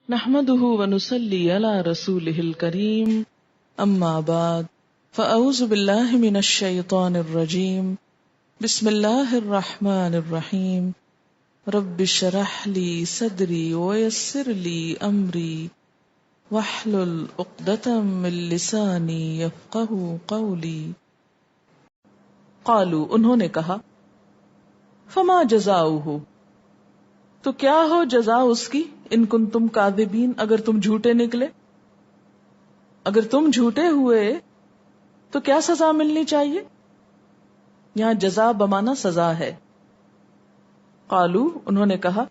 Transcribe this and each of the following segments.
نحمده ونصلي على رسوله الكريم اما بعد فاعوذ بالله من الشيطان الرجيم بسم الله الرحمن الرحيم رب اشرح لي صدري ويسر لي امري واحلل عقدة من لساني يفقهوا قولي قالوا انہوں نے کہا فما جزاؤه تو کیا ہو جزا اس کی ان کنتم کاذبین اگر تم جھوٹے نکلے، اگر تم جھوٹے ہوئے تو کیا سزا ملنی چاہیے؟ یہاں جزا بمانا سزا ہے۔ قالو انہوں نے کہا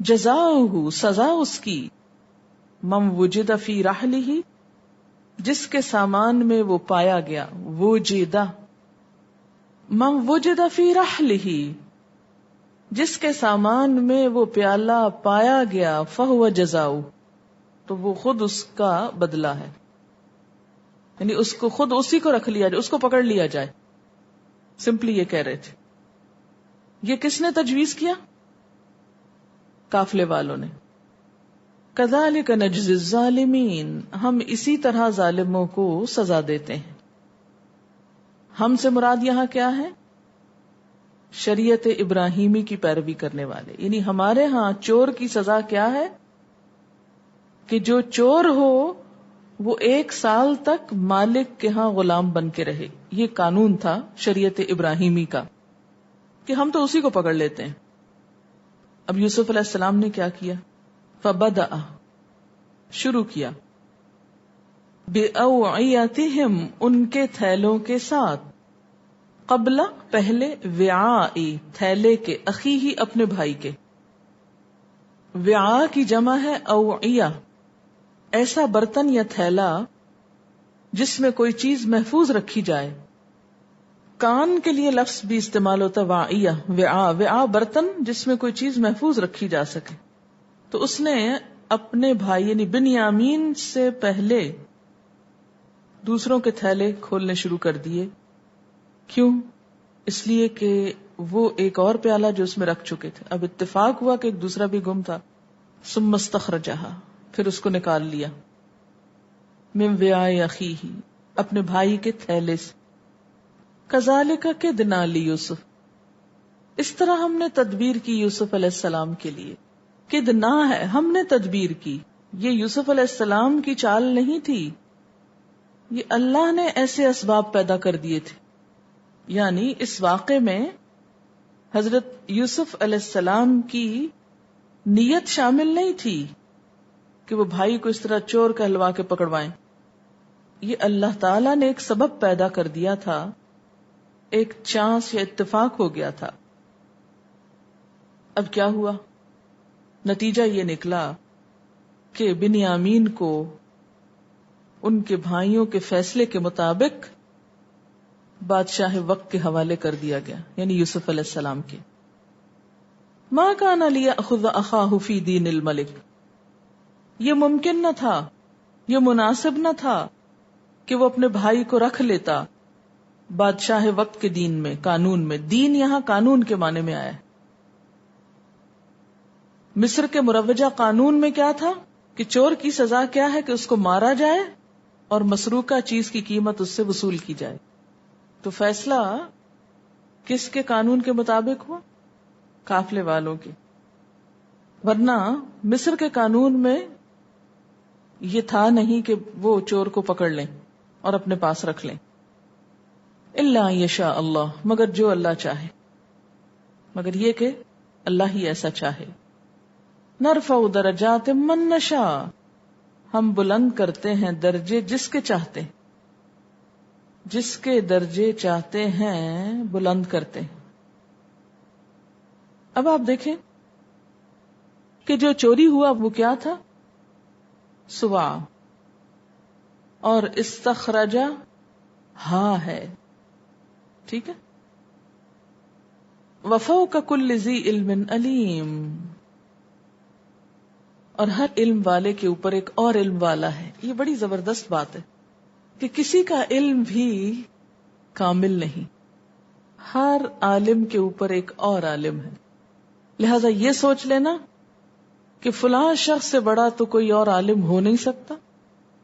جزاؤہ سزا اس کی من وجد فی رحلہ جس کے سامان میں وہ پایا گیا، وجدہ من وجد فی رحلہ جس کے سامان میں وہ پیالہ پایا گیا، فہو جزاؤ تو وہ خود اس کا بدلہ ہے، یعنی اس کو خود اسی کو رکھ لیا جائے، اس کو پکڑ لیا جائے، سمپلی یہ کہہ رہے تھے۔ یہ کس نے تجویز کیا؟ قافلے والوں نے۔ کذالک نجزی الظالمین ہم اسی طرح ظالموں کو سزا دیتے ہیں۔ ہم سے مراد یہاں کیا ہے؟ شریعت ابراہیمی کی پیروی کرنے والے، یعنی ہمارے ہاں چور کی سزا کیا ہے کہ جو چور ہو وہ 1 سال تک مالک کے ہاں غلام بن کے رہے۔ یہ قانون تھا شریعت ابراہیمی کا کہ ہم تو اسی کو پکڑ لیتے ہیں۔ اب یوسف علیہ السلام نے کیا کیا؟ فبدأ شروع کیا بأوعیتہم ان کے تھیلوں کے ساتھ، قبل پہلے، وعائی تھیلے کے، اخیہ اپنے بھائی کے۔ وعاء کی جمع ہے اوعیہ، ایسا برتن یا تھیلا جس میں کوئی چیز محفوظ رکھی جائے۔ کان کے لیے لفظ بھی استعمال ہوتا وعیہ، وعاء، وعاء برتن جس میں کوئی چیز محفوظ رکھی جا سکے۔ تو اس نے اپنے بھائی یعنی بنیامین سے پہلے دوسروں کے تھیلے کھولنے شروع کر دیے۔ کیوں؟ اس لیے کہ وہ ایک اور پیالہ جو اس میں رکھ چکے تھے، اب اتفاق ہوا کہ ایک دوسرا بھی گم تھا، ثم استخرجہا پھر اس کو نکال لیا، من وعاء اخیہ اپنے بھائی کے تھیلے سے۔ کذالک کدنا لیوسف اس طرح ہم نے تدبیر کی یوسف علیہ السلام کے لیے۔ کدنا ہے ہم نے تدبیر کی، یہ یوسف علیہ السلام کی چال نہیں تھی، یہ اللہ نے ایسے اسباب پیدا کر دیے تھے۔ یعنی اس واقعے میں حضرت یوسف علیہ السلام کی نیت شامل نہیں تھی کہ وہ بھائی کو اس طرح چور کہلوا کے پکڑوائیں۔ یہ اللہ تعالیٰ نے ایک سبب پیدا کر دیا تھا، ایک چانس یا اتفاق ہو گیا تھا۔ اب کیا ہوا؟ نتیجہ یہ نکلا کہ بنیامین کو ان کے بھائیوں کے فیصلے کے مطابق بادشاہ وقت کے حوالے کر دیا گیا، یعنی یوسف علیہ السلام کے۔ ما کان لیأخذ اخاہ فی دین الملک یہ ممکن نہ تھا، یہ مناسب نہ تھا کہ وہ اپنے بھائی کو رکھ لیتا بادشاہ وقت کے دین میں، قانون میں۔ دین یہاں قانون کے معنی میں آیا ہے۔ مصر کے مروجہ قانون میں کیا تھا کہ چور کی سزا کیا ہے کہ اس کو مارا جائے اور مسروقہ چیز کی قیمت اس سے وصول کی جائے۔ تو فیصلہ کس کے قانون کے مطابق ہوا؟ قافلے والوں کے۔ ورنہ مصر کے قانون میں یہ تھا نہیں کہ وہ چور کو پکڑ لیں اور اپنے پاس رکھ لیں۔ الا یشاء اللہ مگر جو اللہ چاہے، مگر یہ کہ اللہ ہی ایسا چاہے۔ نرفع درجات من نشاء ہم بلند کرتے ہیں درجے جس کے چاہتے ہیں، جس کے درجے چاہتے ہیں بلند کرتے ہیں۔ اب آپ دیکھیں کہ جو چوری ہوا وہ کیا تھا؟ سوا، اور استخرجا ہاں ہے، ٹھیک ہے۔ وفوق کل ذی علم علیم اور ہر علم والے کے اوپر ایک اور علم والا ہے۔ یہ بڑی زبردست بات ہے کہ کسی کا علم بھی کامل نہیں، ہر عالم کے اوپر ایک اور عالم ہے۔ لہذا یہ سوچ لینا کہ فلاں شخص سے بڑا تو کوئی اور عالم ہو نہیں سکتا،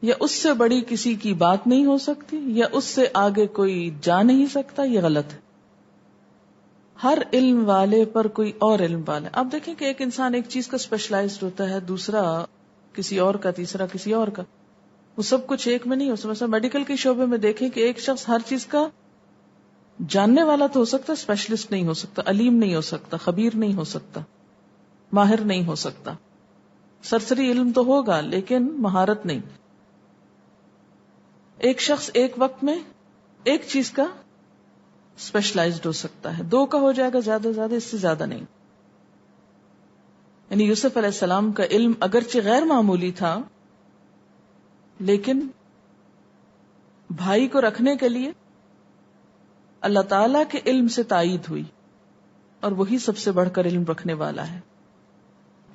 یا اس سے بڑی کسی کی بات نہیں ہو سکتی، یا اس سے آگے کوئی جا نہیں سکتا، یہ غلط ہے. ہر علم والے پر کوئی اور علم والا. آپ دیکھیں کہ ایک انسان ایک چیز کا اسپیشلائزڈ ہوتا ہے، دوسرا کسی اور کا، تیسرا کسی اور کا. وہ سب کچھ ایک میں نہیں ہو سکتا. مثلا میڈیکل کے شعبے میں دیکھیں کہ ایک شخص ہر چیز کا جاننے والا تو ہو سکتا، اسپیشلسٹ نہیں ہو سکتا، علیم نہیں ہو سکتا، خبیر نہیں ہو سکتا، ماہر نہیں ہو سکتا. سرسری علم تو ہوگا لیکن مہارت نہیں. ایک شخص ایک وقت میں ایک چیز کا اسپیشلائزڈ ہو سکتا ہے، 2 کا ہو جائے گا زیادہ سے زیادہ، اس سے زیادہ نہیں. یعنی یوسف علیہ السلام کا علم اگرچہ غیر معمولی تھا، لیکن بھائی کو رکھنے کے لیے اللہ تعالی کے علم سے تائید ہوئی، اور وہی سب سے بڑھ کر علم رکھنے والا ہے.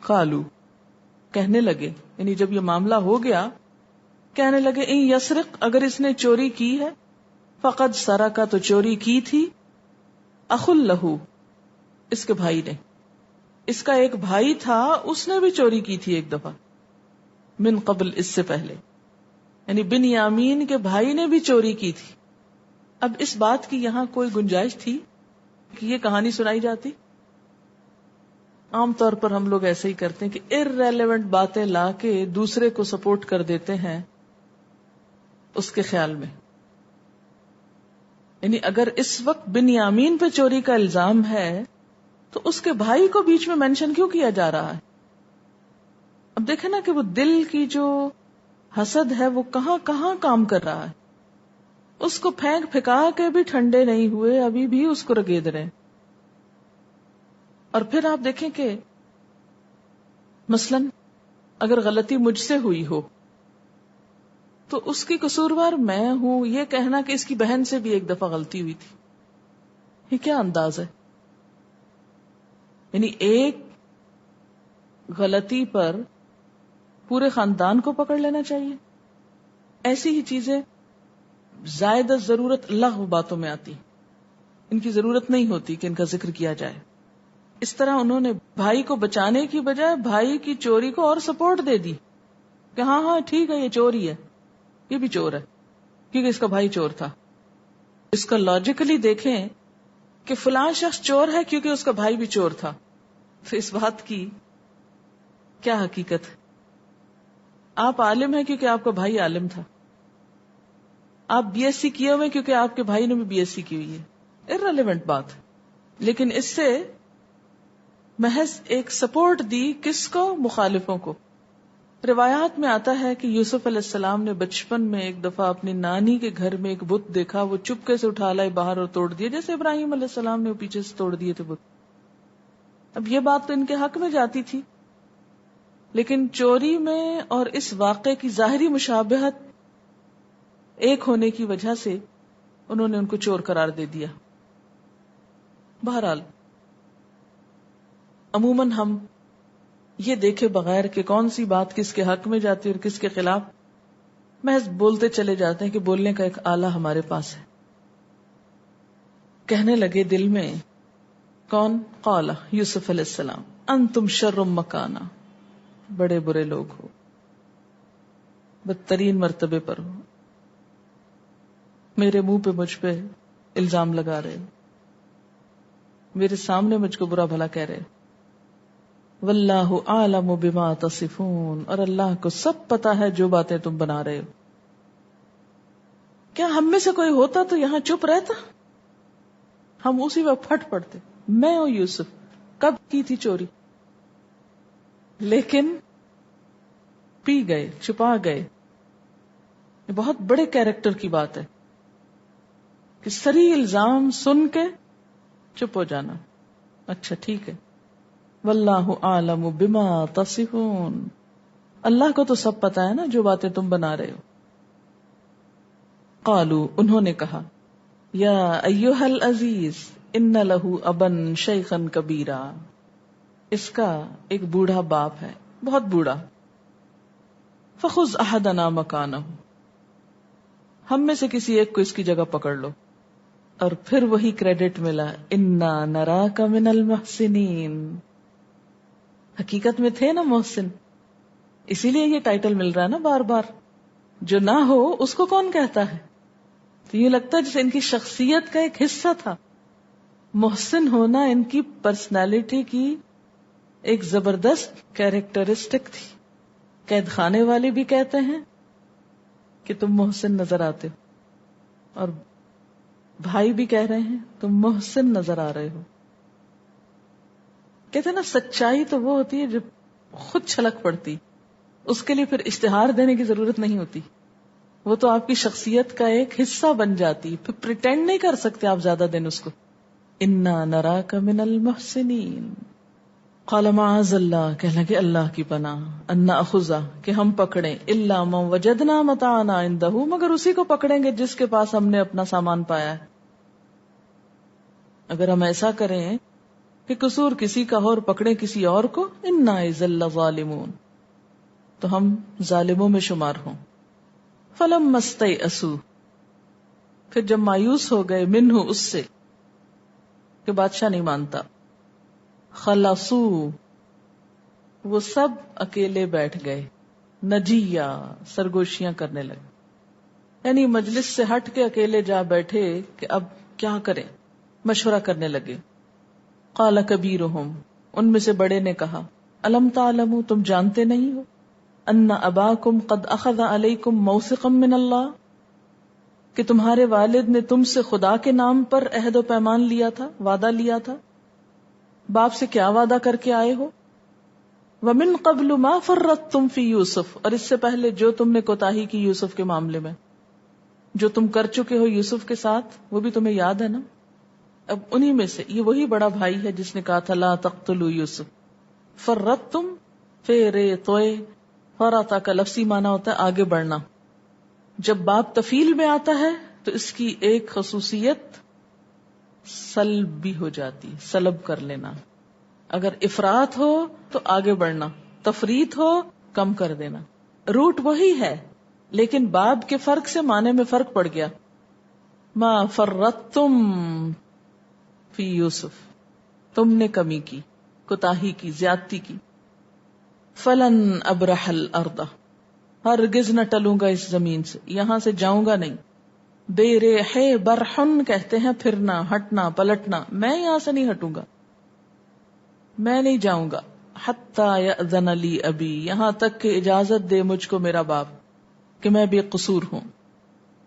قالو، کہنے لگے، یعنی جب یہ معاملہ ہو گیا کہنے لگے، ان یسرق، اگر اس نے چوری کی ہے، فقد سرقہ، تو چوری کی تھی، اخ لہو، اس کے بھائی نے. اس کا ایک بھائی تھا، اس نے بھی چوری کی تھی ایک دفعہ، من قبل، اس سے پہلے، یعنی بنیامین کے بھائی نے بھی چوری کی تھی. اب اس بات کی یہاں کوئی گنجائش تھی کہ یہ کہانی سنائی جاتی؟ عام طور پر ہم لوگ ایسے ہی کرتے ہیں کہ ارریلیونٹ باتیں لا کے دوسرے کو سپورٹ کر دیتے ہیں اس کے خیال میں. یعنی اگر اس وقت بنیامین پہ چوری کا الزام ہے تو اس کے بھائی کو بیچ میں مینشن کیوں کیا جا رہا ہے؟ اب دیکھیں نا کہ وہ دل کی جو حسد ہے وہ کہاں کہاں کام کر رہا ہے. اس کو پھینکا کے بھی ٹھنڈے نہیں ہوئے، ابھی بھی اس کو رگید رہے. اور پھر آپ دیکھیں کہ مثلاً اگر غلطی مجھ سے ہوئی ہو تو اس کی قصوروار میں ہوں، یہ کہنا کہ اس کی بہن سے بھی ایک دفعہ غلطی ہوئی تھی، یہ کیا انداز ہے؟ یعنی ایک غلطی پر پورے خاندان کو پکڑ لینا چاہیے. ایسی ہی چیزیں زائد ضرورت لغو باتوں میں آتی، ان کی ضرورت نہیں ہوتی کہ ان کا ذکر کیا جائے. اس طرح انہوں نے بھائی کو بچانے کی بجائے بھائی کی چوری کو اور سپورٹ دے دی کہ ہاں ہاں ٹھیک ہے، یہ چوری ہے، یہ بھی چور ہے کیونکہ اس کا بھائی چور تھا. اس کا لاجیکلی دیکھیں کہ فلاں شخص چور ہے کیونکہ اس کا بھائی بھی چور تھا، تو اس بات کی کیا حقیقت ہے؟ آپ عالم ہیں کیونکہ آپ کا بھائی عالم تھا، آپ بی ایس سی کیے ہوئے کیونکہ آپ کے بھائی نے بھی بی ایس سی کی ہوئی ہے. ارریلیونٹ بات. لیکن اس سے محض ایک سپورٹ دی کس کو؟ مخالفوں کو. روایات میں آتا ہے کہ یوسف علیہ السلام نے بچپن میں ایک دفعہ اپنی نانی کے گھر میں ایک بت دیکھا، وہ چپکے سے اٹھا لائے باہر اور توڑ دیا، جیسے ابراہیم علیہ السلام نے پیچھے سے توڑ دیے تھے بت. اب یہ بات تو ان کے حق میں جاتی تھی، لیکن چوری میں اور اس واقعے کی ظاہری مشابہت ایک ہونے کی وجہ سے انہوں نے ان کو چور قرار دے دیا. بہرحال عموماً ہم یہ دیکھے بغیر کہ کون سی بات کس کے حق میں جاتی ہے اور کس کے خلاف، محض بولتے چلے جاتے ہیں کہ بولنے کا ایک آلہ ہمارے پاس ہے. کہنے لگے دل میں، کون؟ قال یوسف علیہ السلام، انتم شر مکانا، بڑے برے لوگ ہو، بدترین مرتبے پر ہو، میرے منہ پہ مجھ پہ الزام لگا رہے، میرے سامنے مجھ کو برا بھلا کہہ رہے. واللہ اعلم بما تصفون، اور اللہ کو سب پتا ہے جو باتیں تم بنا رہے ہو. کیا ہم میں سے کوئی ہوتا تو یہاں چپ رہتا؟ ہم اسی وقت پھٹ پڑتے، میں اور یوسف کب کی تھی چوری. لیکن پی گئے، چھپا گئے. یہ بہت بڑے کیریکٹر کی بات ہے کہ صریح الزام سن کے چپ ہو جانا. اچھا ٹھیک ہے، واللہ اعلم بما تصفون، اللہ کو تو سب پتا ہے نا جو باتیں تم بنا رہے ہو. قالوا، انہوں نے کہا، یا ایھا العزیز ان لہ ابا شیخا کبیرا، اس کا ایک بوڑھا باپ ہے، بہت بوڑھا. فخذ احدنا مکانہ، ہم میں سے کسی ایک کو اس کی جگہ پکڑ لو. اور پھر وہی کریڈٹ ملا، انا نراک من المحسنین، حقیقت میں تھے نا محسن، اسی لیے یہ ٹائٹل مل رہا ہے نا بار بار. جو نہ ہو اس کو کون کہتا ہے؟ تو یہ لگتا ہے جیسے ان کی شخصیت کا ایک حصہ تھا. محسن ہونا ان کی پرسنالٹی کی ایک زبردست کیریکٹرسٹک تھی. قید خانے والے بھی کہتے ہیں کہ تم محسن نظر آتے ہو، اور بھائی بھی کہہ رہے ہیں تم محسن نظر آ رہے ہو. کہتے ہیں نا سچائی تو وہ ہوتی ہے جو خود چھلک پڑتی، اس کے لیے پھر اشتہار دینے کی ضرورت نہیں ہوتی، وہ تو آپ کی شخصیت کا ایک حصہ بن جاتی. پھر پریٹینڈ نہیں کر سکتے آپ زیادہ دن اس کو. انا نراک من المحسنین. قال معاذ اللہ، کہنے لگے اللہ کی پناہ، ان ناخذ کہ ہم پکڑیں، الا من وجدنا متاعنا عنده، مگر اسی کو پکڑیں گے جس کے پاس ہم نے اپنا سامان پایا ہے. اگر ہم ایسا کریں کہ قصور کسی کا ہو اور پکڑیں کسی اور کو، انا اذا لظالمون، تو ہم ظالموں میں شمار ہوں. فلما استيئسوا، پھر جب مایوس ہو گئے، منہ اس سے کہ بادشاہ نہیں مانتا، خلصوا، وہ سب اکیلے بیٹھ گئے، نجیا، سرگوشیاں کرنے لگے. یعنی مجلس سے ہٹ کے اکیلے جا بیٹھے کہ اب کیا کریں، مشورہ کرنے لگے. قال کبیرہم، ان میں سے بڑے نے کہا، الم تعلموا، تم جانتے نہیں ہو، ان اباکم قد اخذ علیکم موثقا من اللہ، کہ تمہارے والد نے تم سے خدا کے نام پر عہد و پیمان لیا تھا، وعدہ لیا تھا. باپ سے کیا وعدہ کر کے آئے ہو؟ وَمِن قَبْلُ مَا فَرَّطْتُمْ فِي یوسف، اور اس سے پہلے جو تم نے کوتاہی کی یوسف کے معاملے میں، جو تم کر چکے ہو یوسف کے ساتھ، وہ بھی تمہیں یاد ہے نا. اب انہی میں سے یہ وہی بڑا بھائی ہے جس نے کہا تھا لا تقتلوا یوسف. فرطتم، فرطوئے، فرطا کا لفظی معنی ہوتا ہے آگے بڑھنا. جب باب تفیل میں آتا ہے تو اس کی ایک خصوصیت سلب بھی ہو جاتی، سلب کر لینا. اگر افراط ہو تو آگے بڑھنا، تفریط ہو کم کر دینا. روٹ وہی ہے لیکن باب کے فرق سے معنی میں فرق پڑ گیا. ما فرطتم فی یوسف، تم نے کمی کی، کوتاہی کی، زیادتی کی. فلن ابرح الارض، ہرگز نہ ٹلوں گا اس زمین سے، یہاں سے جاؤں گا نہیں. بے ریح برحن کہتے ہیں پھرنا، ہٹنا، پلٹنا. میں یہاں سے نہیں ہٹوں گا، میں نہیں جاؤں گا. حتی یأذن لی ابی، یہاں تک کہ اجازت دے مجھ کو میرا باپ کہ میں بے قصور ہوں.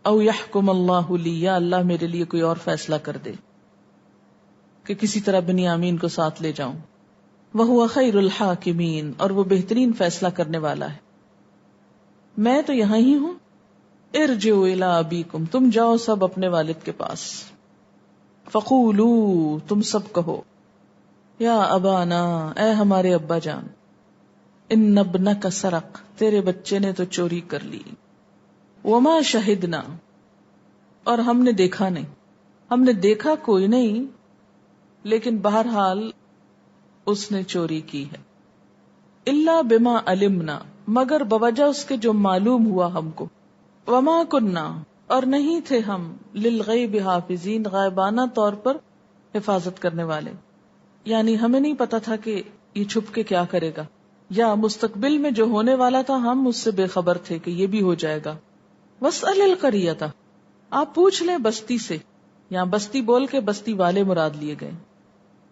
او یحکم اللہ لی، یا اللہ میرے لیے کوئی اور فیصلہ کر دے کہ کسی طرح بنیامین کو ساتھ لے جاؤں. وہو خیر الحاکمین، اور وہ بہترین فیصلہ کرنے والا ہے. میں تو یہاں ہی ہوں. ارجعوا الی ابیکم، تم جاؤ سب اپنے والد کے پاس. فقولوا، تم سب کہو، یا ابانا، اے ہمارے ابا جان، ان ابنک سرق، تیرے بچے نے تو چوری کر لی. وما شہدنا، اور ہم نے دیکھا نہیں، ہم نے دیکھا کوئی نہیں، لیکن بہرحال اس نے چوری کی ہے. الا بما علمنا، مگر بوجہ اس کے جو معلوم ہوا ہم کو. وما کننا، اور نہیں تھے ہم، للغیب حافظین، غائبانہ طور پر حفاظت کرنے والے. یعنی ہمیں نہیں پتا تھا کہ یہ چھپ کے کیا کرے گا، یا مستقبل میں جو ہونے والا تھا ہم اس سے بے خبر تھے کہ یہ بھی ہو جائے گا. واسأل القریۃ، آپ پوچھ لیں بستی سے. یہاں بستی بول کے بستی والے مراد لیے گئے،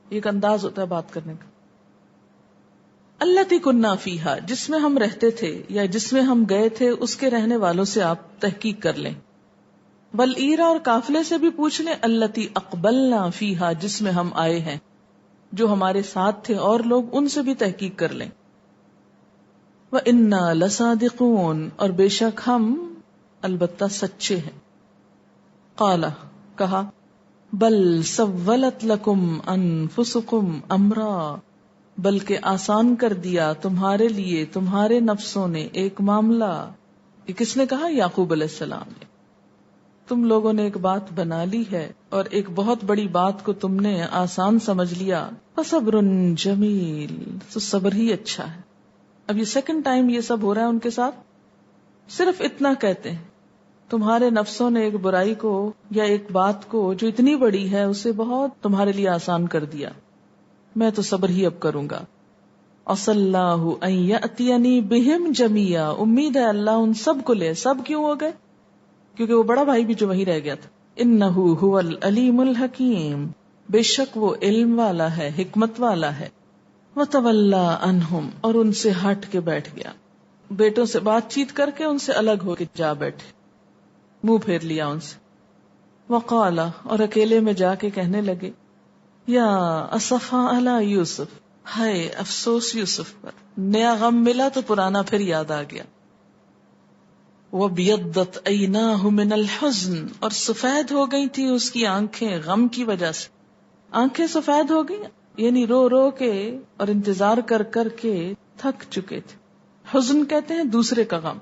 ایک انداز ہوتا ہے بات کرنے کا. التی کننا فیہا، جس میں ہم رہتے تھے یا جس میں ہم گئے تھے اس کے رہنے والوں سے آپ تحقیق کر لیں. والایرا، اور قافلے سے بھی پوچھ لیں. التی اقبلنا فیہا، جس میں ہم آئے ہیں، جو ہمارے ساتھ تھے اور لوگ، ان سے بھی تحقیق کر لیں. وَإِنَّا لَصَادِقُونَ، اور بے شک ہم البتہ سچے ہیں. قال، کہا، بل سولت لکم انفسکم امرا، بلکہ آسان کر دیا تمہارے لیے تمہارے نفسوں نے ایک معاملہ. یہ کس نے کہا؟ یعقوب علیہ السلام نے. تم لوگوں نے ایک بات بنا لی ہے اور ایک بہت بڑی بات کو تم نے آسان سمجھ لیا. فصبر جمیل، تو صبر ہی اچھا ہے. اب یہ سیکنڈ ٹائم یہ سب ہو رہا ہے ان کے ساتھ. صرف اتنا کہتے ہیں تمہارے نفسوں نے ایک برائی کو یا ایک بات کو جو اتنی بڑی ہے اسے بہت تمہارے لیے آسان کر دیا، میں تو صبر ہی اب کروں گا. عسى اللہ ان یأتینی بہم جمیعا، امید ہے اللہ ان سب کو لے. سب کیوں ہو گئے؟ کیونکہ وہ بڑا بھائی بھی جو وہیں رہ گیا تھا. انہ هو العلیم الحکیم، بے شک وہ علم والا ہے، حکمت والا ہے. وتولی عنہم، اور ان سے ہٹ کے بیٹھ گیا. بیٹوں سے بات چیت کر کے ان سے الگ ہو کے جا بیٹھے، منہ پھیر لیا ان سے. وقال، اور اکیلے میں جا کے کہنے لگے، یا اسفا علی یوسف، ہائے افسوس یوسف پر. نیا غم ملا تو پرانا پھر یاد آ گیا. وَبْيَضَّتْ عَيْنَاهُ مِنَ الْحُزْنِ، اور سفید ہو گئی تھی اس کی آنکھیں غم کی وجہ سے. آنکھیں سفید ہو گئی یعنی رو رو کے اور انتظار کر کر کے تھک چکے تھے. حزن کہتے ہیں دوسرے کا غم.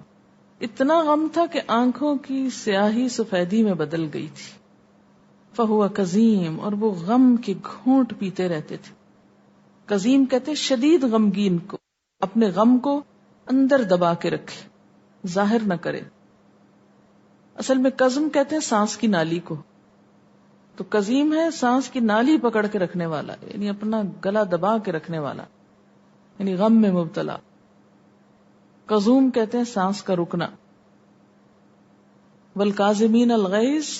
اتنا غم تھا کہ آنکھوں کی سیاہی سفیدی میں بدل گئی تھی. فَهُوَ كَظِيمٌ، اور وہ غم کے گھونٹ پیتے رہتے تھے. کظیم کہتے شدید غمگین کو، اپنے غم کو اندر دبا کے رکھے، ظاہر نہ کرے. اصل میں کظم کہتے ہیں سانس کی نالی کو، تو کظیم ہے سانس کی نالی پکڑ کے رکھنے والا، یعنی اپنا گلا دبا کے رکھنے والا، یعنی غم میں مبتلا. کظوم کہتے ہیں سانس کا رکنا. والکاظمین الغیظ،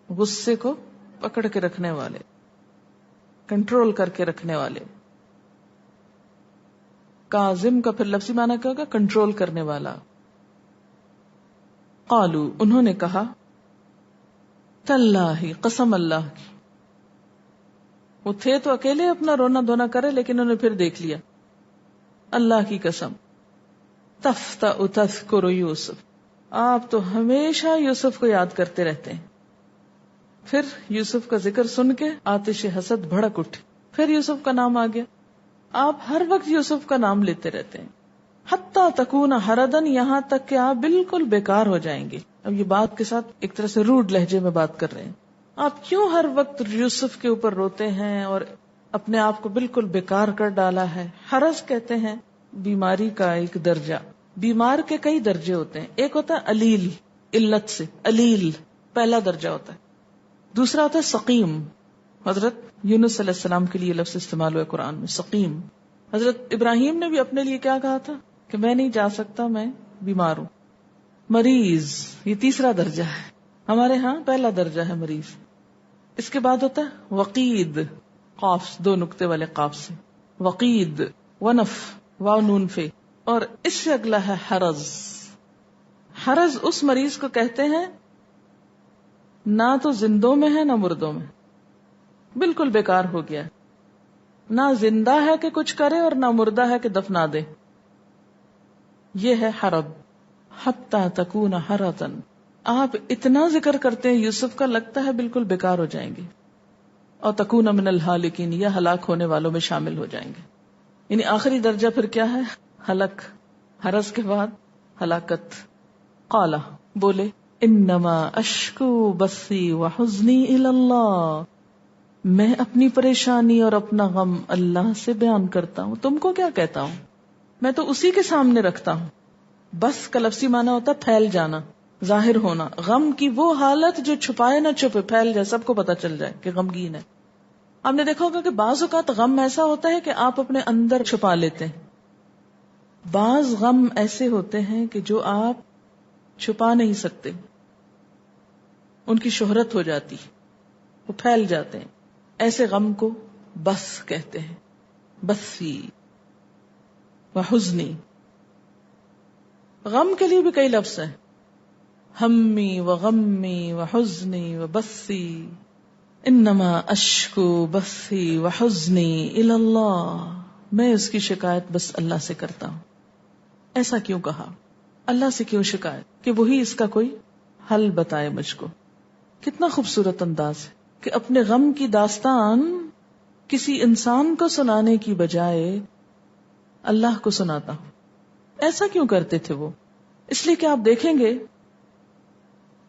غصے کو پکڑ کے رکھنے والے، کنٹرول کر کے رکھنے والے. کاظم کا پھر لفظی معنی کیا ہوگا؟ کنٹرول کرنے والا. قالو، انہوں نے کہا، تاللہ، قسم اللہ کی. وہ تھے تو اکیلے اپنا رونا دھونا کرے، لیکن انہوں نے پھر دیکھ لیا. اللہ کی قسم، تفتأ تذکر یوسف، آپ تو ہمیشہ یوسف کو یاد کرتے رہتے ہیں. پھر یوسف کا ذکر سن کے آتش حسد بھڑک اٹھی. پھر یوسف کا نام آ گیا. آپ ہر وقت یوسف کا نام لیتے رہتے ہیں. حتیٰ تکون حردن، یہاں تک کہ آپ بالکل بیکار ہو جائیں گے. اب یہ بات کے ساتھ ایک طرح سے روڈ لہجے میں بات کر رہے ہیں. آپ کیوں ہر وقت یوسف کے اوپر روتے ہیں اور اپنے آپ کو بالکل بیکار کر ڈالا ہے. حرج کہتے ہیں بیماری کا ایک درجہ. بیمار کے کئی درجے ہوتے ہیں. ایک ہوتا ہے علیل، علت سے علیل پہلا درجہ ہوتا ہے. دوسرا ہوتا ہے سقیم. حضرت یونس علیہ السلام کے لیے لفظ استعمال ہوا قرآن میں، سقیم. حضرت ابراہیم نے بھی اپنے لیے کیا کہا تھا کہ میں نہیں جا سکتا، میں بیمار ہوں. مریض یہ تیسرا درجہ ہے. ہمارے ہاں پہلا درجہ ہے مریض. اس کے بعد ہوتا ہے وقید، قاف دو نقطے والے قاف سے، وقید، ونف واو نون فے. اور اس سے اگلا ہے حرز. حرز اس مریض کو کہتے ہیں نہ تو زندوں میں ہے نہ مردوں میں، بالکل بیکار ہو گیا، نہ زندہ ہے کہ کچھ کرے اور نہ مردہ ہے کہ دفنا دے. یہ ہے حرب. حتی تکون حرتن، آپ اتنا ذکر کرتے ہیں یوسف کا، لگتا ہے بالکل بیکار ہو جائیں گے. اور تکون من الہالکین، یا ہلاک ہونے والوں میں شامل ہو جائیں گے. یعنی آخری درجہ پھر کیا ہے؟ ہلک. حرس کے بعد ہلاکت. قالا، بولے، انما اشکو بثی وحزنی الی اللہ، میں اپنی پریشانی اور اپنا غم اللہ سے بیان کرتا ہوں. تم کو کیا کہتا ہوں، میں تو اسی کے سامنے رکھتا ہوں. بس کا لفظی معنی ہوتا ہے پھیل جانا، ظاہر ہونا. غم کی وہ حالت جو چھپائے نہ چھپے، پھیل جائے، سب کو پتا چل جائے کہ غمگین ہے. آپ نے دیکھا ہوگا کہ بعض اوقات غم ایسا ہوتا ہے کہ آپ اپنے اندر چھپا لیتے ہیں. بعض غم ایسے ہوتے ہیں کہ جو آپ چھپا نہیں سکتے، ان کی شہرت ہو جاتی، وہ پھیل جاتے ہیں. ایسے غم کو بس کہتے ہیں. بثی وحزنی. غم کے لیے بھی کئی لفظ ہیں، ہمی وغمی وحزنی وبثی. انما اشکو بثی وحزنی الی اللہ، میں اس کی شکایت بس اللہ سے کرتا ہوں. ایسا کیوں کہا؟ اللہ سے کیوں شکایت؟ کہ وہی اس کا کوئی حل بتائے مجھ کو. کتنا خوبصورت انداز ہے کہ اپنے غم کی داستان کسی انسان کو سنانے کی بجائے اللہ کو سناتا ہوں. ایسا کیوں کرتے تھے وہ؟ اس لیے کہ آپ دیکھیں گے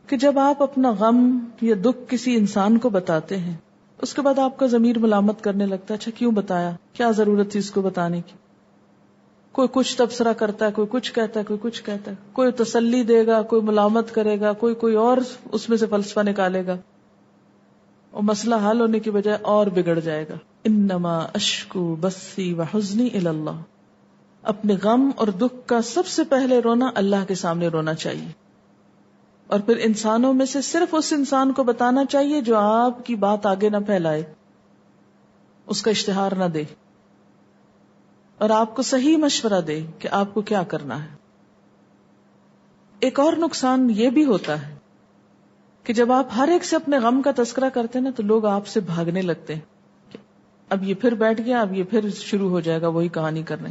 کہ جب آپ اپنا غم یا دکھ کسی انسان کو بتاتے ہیں، اس کے بعد آپ کا ضمیر ملامت کرنے لگتا ہے، اچھا کیوں بتایا، کیا ضرورت تھی اس کو بتانے کی. کوئی کچھ تبصرہ کرتا ہے، کوئی کچھ کہتا ہے، کوئی کچھ کہتا ہے، کوئی تسلی دے گا، کوئی ملامت کرے گا، کوئی اور اس میں سے فلسفہ نکالے گا، اور مسئلہ حل ہونے کی بجائے اور بگڑ جائے گا. انما اشکو بثی وحزنی الی اللہ. اپنے غم اور دکھ کا سب سے پہلے رونا اللہ کے سامنے رونا چاہیے، اور پھر انسانوں میں سے صرف اس انسان کو بتانا چاہیے جو آپ کی بات آگے نہ پھیلائے، اس کا اشتہار نہ دے، اور آپ کو صحیح مشورہ دے کہ آپ کو کیا کرنا ہے. ایک اور نقصان یہ بھی ہوتا ہے کہ جب آپ ہر ایک سے اپنے غم کا تذکرہ کرتے ہیں نا، تو لوگ آپ سے بھاگنے لگتے ہیں. اب یہ پھر بیٹھ گیا، اب یہ پھر شروع ہو جائے گا وہی کہانی کرنے.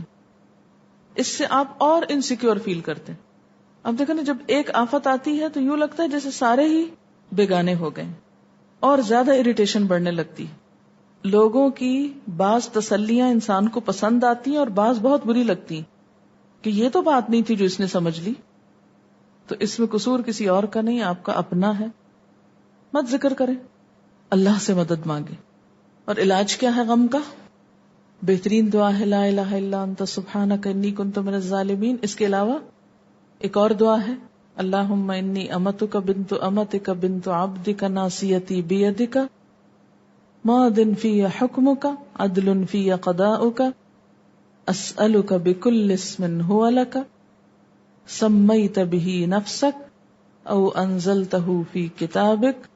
اس سے آپ اور انسیکیور فیل کرتے ہیں. اب دیکھیں نا، جب ایک آفت آتی ہے تو یوں لگتا ہے جیسے سارے ہی بیگانے ہو گئے، اور زیادہ اریٹیشن بڑھنے لگتی. لوگوں کی بعض تسلیاں انسان کو پسند آتی ہیں اور بعض بہت بری لگتی کہ یہ تو بات نہیں تھی جو اس نے سمجھ لی. تو اس میں قصور کسی اور کا نہیں، آپ کا اپنا ہے. مت ذکر کریں، اللہ سے مدد مانگے. اور علاج کیا ہے غم کا؟ بہترین دعا ہے لا الہ الا انت سبحانک انی کنت من الظالمین. اس کے علاوہ ایک اور دعا ہے، اللہم انی امتک بنت امتک بنت عبدک ناصیتی بیدک ماض فی حکمک عدل فی قضاؤک اسألک بکل اسم هو لک سمیت به نفسک او انزلتہ فی کتابک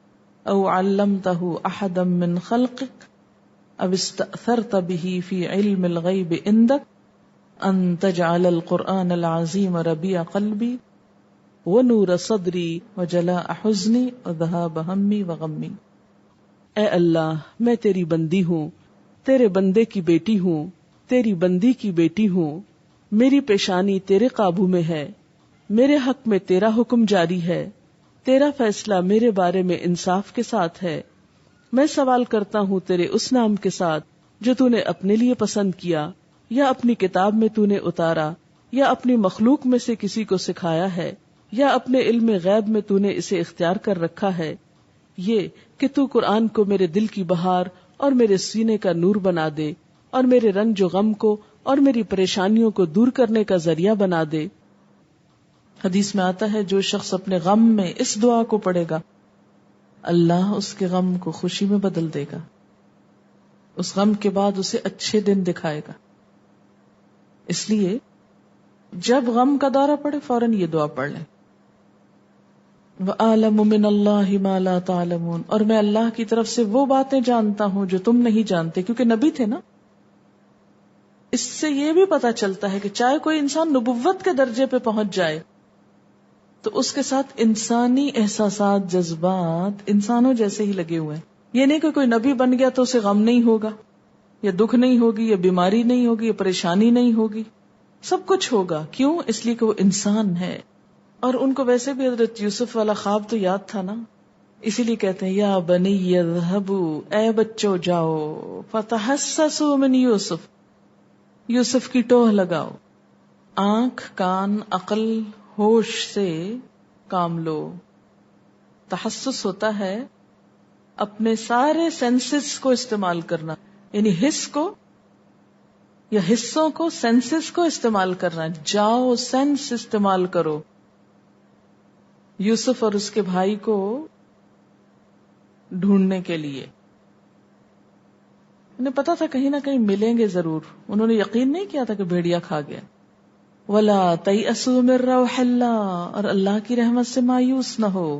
او علمتہ احدا من خلقک او استأثرت به فی علم الغیب عندک ان تجعل القرآن العظیم ربیع قلبی ونور صدری وجلاء حزنی وذہاب ہمی وغمی. اے اللہ، میں تیری بندی ہوں، تیرے بندے کی بیٹی ہوں، تیری بندی کی بیٹی ہوں. میری پیشانی تیرے قابو میں ہے، میرے حق میں تیرا حکم جاری ہے، تیرا فیصلہ میرے بارے میں انصاف کے ساتھ ہے. میں سوال کرتا ہوں تیرے اس نام کے ساتھ جو تو نے اپنے لیے پسند کیا، یا اپنی کتاب میں تو نے اتارا، یا اپنی مخلوق میں سے کسی کو سکھایا ہے، یا اپنے علم غیب میں تو نے اسے اختیار کر رکھا ہے، یہ کہ تو قرآن کو میرے دل کی بہار اور میرے سینے کا نور بنا دے، اور میرے رنج و غم کو اور میری پریشانیوں کو دور کرنے کا ذریعہ بنا دے. حدیث میں آتا ہے جو شخص اپنے غم میں اس دعا کو پڑھے گا، اللہ اس کے غم کو خوشی میں بدل دے گا، اس غم کے بعد اسے اچھے دن دکھائے گا. اس لیے جب غم کا دورہ پڑے فوراً یہ دعا پڑھ لیں، وَأَعْلَمُ مِنَ اللَّهِ مَا لَا تَعْلَمُونَ، اور میں اللہ کی طرف سے وہ باتیں جانتا ہوں جو تم نہیں جانتے. کیونکہ نبی تھے نا. اس سے یہ بھی پتا چلتا ہے کہ چاہے کوئی انسان نبوت کے درجے پہ پہنچ جائے تو اس کے ساتھ انسانی احساسات، جذبات انسانوں جیسے ہی لگے ہوئے ہیں. یہ نہیں کہ کوئی نبی بن گیا تو اسے غم نہیں ہوگا، یا دکھ نہیں ہوگی، یا بیماری نہیں ہوگی، یا پریشانی نہیں ہوگی. سب کچھ ہوگا. کیوں؟ اس لیے کہ وہ انسان ہے. اور ان کو ویسے بھی حضرت یوسف والا خواب تو یاد تھا نا، اسی لیے کہتے ہیں یا بنی اذهبوا، اے بچوں جاؤ، فتحسسوا من یوسف، یوسف کی ٹوہ لگاؤ. آنکھ، کان، عقل، ہوش سے کام لو. تحسس ہوتا ہے اپنے سارے سینسز کو استعمال کرنا، یعنی حس کو یا حصوں کو، سینسز کو استعمال کرنا. جاؤ سینس استعمال کرو. یوسف اور اس کے بھائی کو ڈھونڈنے کے لیے انہیں پتا تھا کہیں نہ کہیں ملیں گے ضرور. انہوں نے یقین نہیں کیا تھا کہ بھیڑیا کھا گیا. وَلَا تَيْأَسُوا مِن رَوْحِ اللَّهِ، اور اللہ کی رحمت سے مایوس نہ ہو.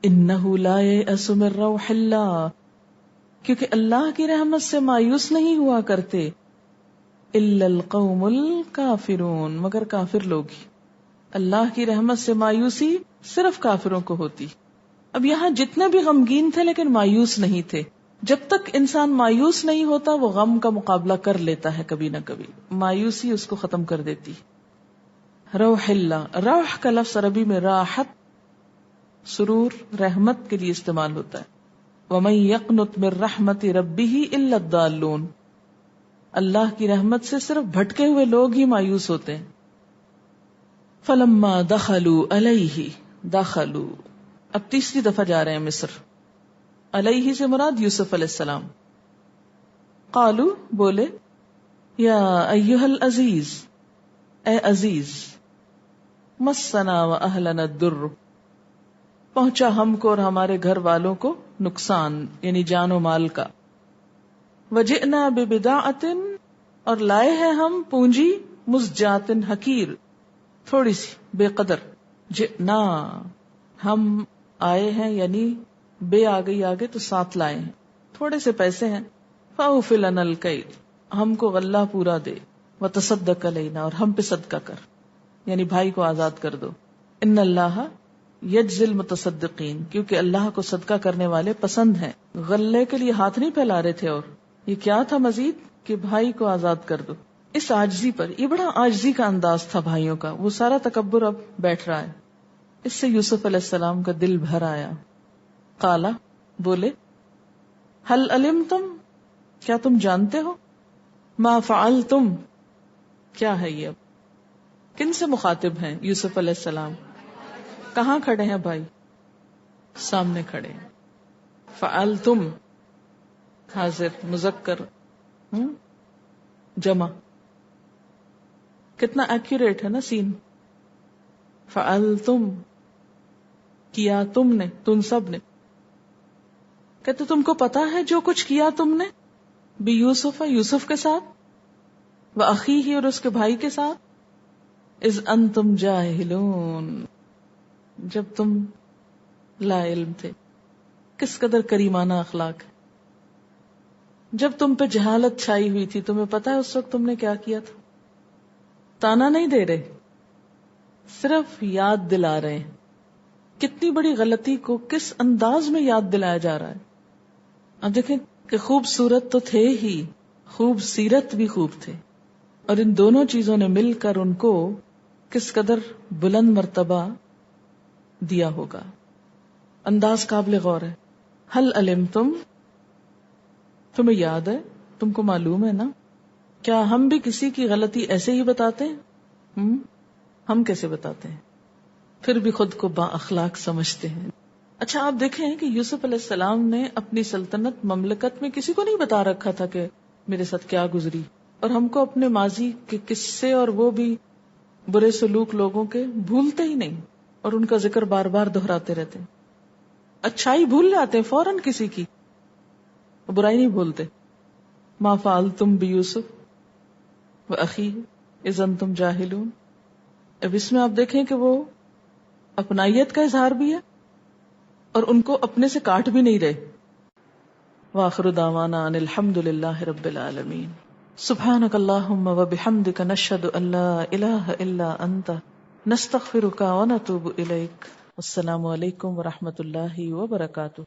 إِنَّهُ لَا يَيْأَسُ مِن رَوْحِ اللَّهِ، کیونکہ اللہ کی رحمت سے مایوس نہیں ہوا کرتے إِلَّا الْقَوْمُ الْكَافِرُونَ، مگر کافر لوگ ہی. اللہ کی رحمت سے مایوسی صرف کافروں کو ہوتی. اب یہاں جتنے بھی غمگین تھے لیکن مایوس نہیں تھے. جب تک انسان مایوس نہیں ہوتا وہ غم کا مقابلہ کر لیتا ہے کبھی نہ کبھی. مایوسی اس کو ختم کر دیتی. روح اللہ، روح کا لفظ عربی میں راحت، سرور، رحمت کے لیے استعمال ہوتا ہے. وَمَن يَقْنُطْ مِن رَحْمَتِ رَبِّهِ إِلَّا الضَّالُّونَ، اللہ کی رحمت سے صرف بھٹکے ہوئے لوگ ہی مایوس ہوتے ہیں. فَلَمَّا دَخَلُوا عَلَيْهِ، دَخَلُوا، اب تیسری دفعہ جا رہے ہیں مصر. علیہ سے مراد یوسف علیہ السلام. قالو، بولے، یا ایہا العزیز، اے عزیز، مسنا و اہلنا الضر، پہنچا ہم کو اور ہمارے گھر والوں کو نقصان، یعنی جان و مال کا. وجئنا ببضاعۃ، اور لائے ہیں ہم پونجی مزجاۃ حقیر، تھوڑی سی بے قدر. جئنا ہم آئے ہیں، یعنی بے آ گئی آگے تو ساتھ لائے ہیں، تھوڑے سے پیسے ہیں. فاوف لنا الکیل، ہم کو غلہ پورا دے. وتصدق علینا، اور ہم پہ صدقہ کر، یعنی بھائی کو آزاد کر دو. ان اللہ یجزی المتصدقین، کیونکہ اللہ کو صدقہ کرنے والے پسند ہیں. غلے کے لیے ہاتھ نہیں پھیلا رہے تھے، اور یہ کیا تھا مزید کہ بھائی کو آزاد کر دو. اس عاجزی پر، یہ بڑا عاجزی کا انداز تھا بھائیوں کا، وہ سارا تکبر اب بیٹھ رہا ہے. اس سے یوسف علیہ السلام کا دل بھر آیا. قالا، بولے، هل علمتم، کیا تم جانتے ہو، ما فعلتم، کیا ہے یہ. اب کن سے مخاطب ہیں یوسف علیہ السلام؟ کہاں کھڑے ہیں بھائی؟ سامنے کھڑے ہیں. فعلتم حاضر مذکر جمع، کتنا ایکوریٹ ہے نا سین. فعلتم، کیا تم نے، تم سب نے. کہتے تم کو پتا ہے جو کچھ کیا تم نے بھی یوسف، یوسف کے ساتھ، و اخیہ، اور اس کے بھائی کے ساتھ. اذ انتم جاہلون، جب تم لا علم تھے. کس قدر کریمانہ اخلاق ہے. جب تم پہ جہالت چھائی ہوئی تھی، تمہیں پتا ہے اس وقت تم نے کیا کیا تھا. تانا نہیں دے رہے، صرف یاد دلا رہے ہیں کتنی بڑی غلطی کو کس انداز میں یاد دلایا جا رہا ہے. اب دیکھیں کہ خوبصورت تو تھے ہی، خوب سیرت بھی خوب تھے، اور ان دونوں چیزوں نے مل کر ان کو کس قدر بلند مرتبہ دیا ہوگا. انداز قابل غور ہے. حل علمتم، تمہیں یاد ہے، تم کو معلوم ہے نا. کیا ہم بھی کسی کی غلطی ایسے ہی بتاتے ہیں؟ ہم کیسے بتاتے ہیں؟ پھر بھی خود کو با اخلاق سمجھتے ہیں. اچھا آپ دیکھیں کہ یوسف علیہ السلام نے اپنی سلطنت مملکت میں کسی کو نہیں بتا رکھا تھا کہ میرے ساتھ کیا گزری، اور ہم کو اپنے ماضی کے قصے اور وہ بھی برے سلوک لوگوں کے بھولتے ہی نہیں، اور ان کا ذکر بار بار دہراتے رہتے ہیں. اچھائی بھول جاتے ہیں فوراً کسی کی، برائی نہیں بھولتے. ما فعلتم بیوسف وَأَخِيهِ إِذْ أَنْتُمْ جَاهِلُونَ. اب اس میں آپ دیکھیں کہ وہ اپنائیت کا اظہار بھی ہے اور ان کو اپنے سے کاٹ بھی نہیں رہے. وآخر دعوانا ان الحمد للہ رب العالمین. سبحانک اللہم وبحمدک نشہد ان لا الہ الا انت نستغفرک ونتوب الیک. السلام علیکم ورحمۃ اللہ وبرکاتہ.